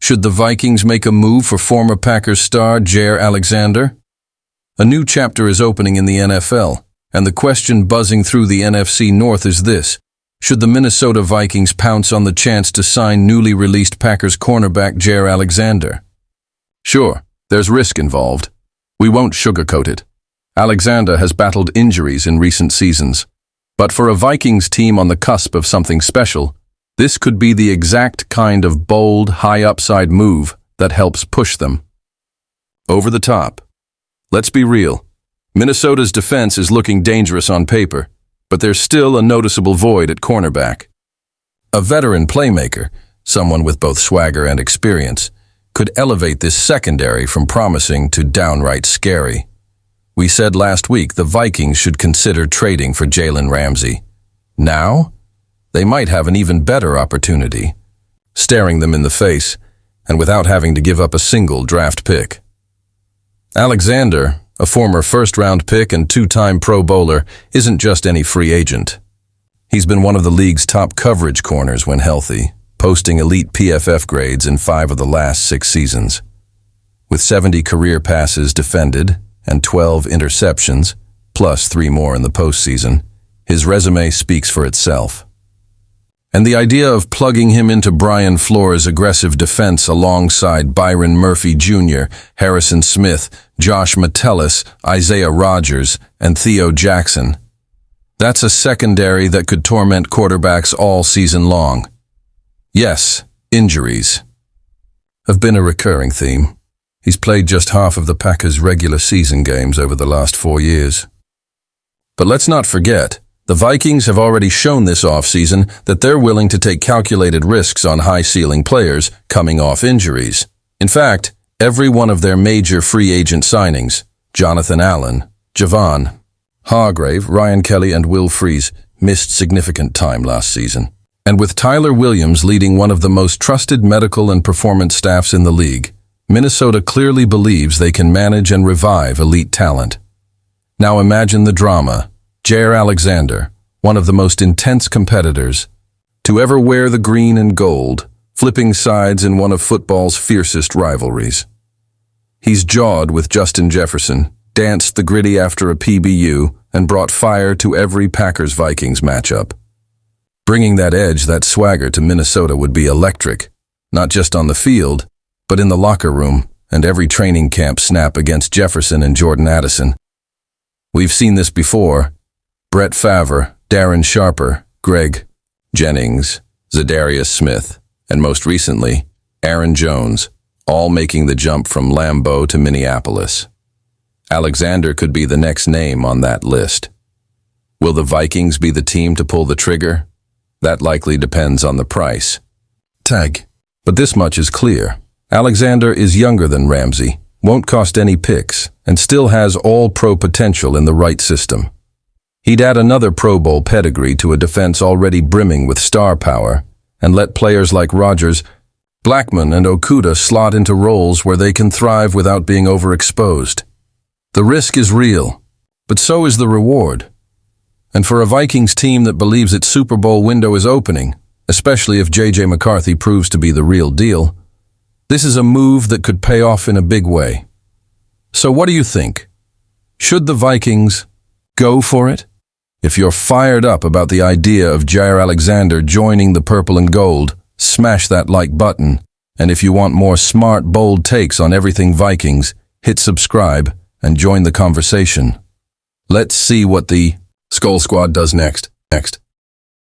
Should the Vikings make a move for former Packers star Jair Alexander? A new chapter is opening in the NFL, and the question buzzing through the NFC North is this: should the Minnesota Vikings pounce on the chance to sign newly released Packers cornerback Jair Alexander? Sure, there's risk involved. We won't sugarcoat it. Alexander has battled injuries in recent seasons. But for a Vikings team on the cusp of something special, this could be the exact kind of bold, high-upside move that helps push them over the top. Let's be real. Minnesota's defense is looking dangerous on paper, but there's still a noticeable void at cornerback. A veteran playmaker, someone with both swagger and experience, could elevate this secondary from promising to downright scary. We said last week the Vikings should consider trading for Jalen Ramsey. Now, they might have an even better opportunity, staring them in the face and without having to give up a single draft pick. Alexander, a former first-round pick and two-time Pro Bowler, isn't just any free agent. He's been one of the league's top coverage corners when healthy, posting elite PFF grades in 5 of the last 6 seasons. With 70 career passes defended and 12 interceptions, plus 3 more in the postseason, his resume speaks for itself. And the idea of plugging him into Brian Flores' aggressive defense alongside Byron Murphy Jr., Harrison Smith, Josh Metellus, Isaiah Rodgers, and Theo Jackson. That's a secondary that could torment quarterbacks all season long. Yes, injuries have been a recurring theme. He's played just half of the Packers' regular season games over the last 4 years. But let's not forget, the Vikings have already shown this offseason that they're willing to take calculated risks on high-ceiling players coming off injuries. In fact, every one of their major free agent signings, Jonathan Allen, Javon Hargrave, Ryan Kelly, and Will Freeze, missed significant time last season. And with Tyler Williams leading one of the most trusted medical and performance staffs in the league, Minnesota clearly believes they can manage and revive elite talent. Now imagine the drama. Jair Alexander, one of the most intense competitors to ever wear the green and gold, flipping sides in one of football's fiercest rivalries. He's jawed with Justin Jefferson, danced the gritty after a PBU, and brought fire to every Packers-Vikings matchup. Bringing that edge, that swagger to Minnesota would be electric, not just on the field, but in the locker room and every training camp snap against Jefferson and Jordan Addison. We've seen this before. Brett Favre, Darren Sharper, Greg Jennings, Zadarius Smith, and most recently, Aaron Jones, all making the jump from Lambeau to Minneapolis. Alexander could be the next name on that list. Will the Vikings be the team to pull the trigger? That likely depends on the price tag. But this much is clear. Alexander is younger than Ramsey, won't cost any picks, and still has all-pro potential in the right system. He'd add another Pro Bowl pedigree to a defense already brimming with star power, and let players like Rodgers, Blackman, and Okudah slot into roles where they can thrive without being overexposed. The risk is real, but so is the reward. And for a Vikings team that believes its Super Bowl window is opening, especially if J.J. McCarthy proves to be the real deal, this is a move that could pay off in a big way. So what do you think? Should the Vikings go for it? If you're fired up about the idea of Jair Alexander joining the purple and gold, smash that like button. And if you want more smart, bold takes on everything Vikings, hit subscribe and join the conversation. Let's see what the Skull Squad does next.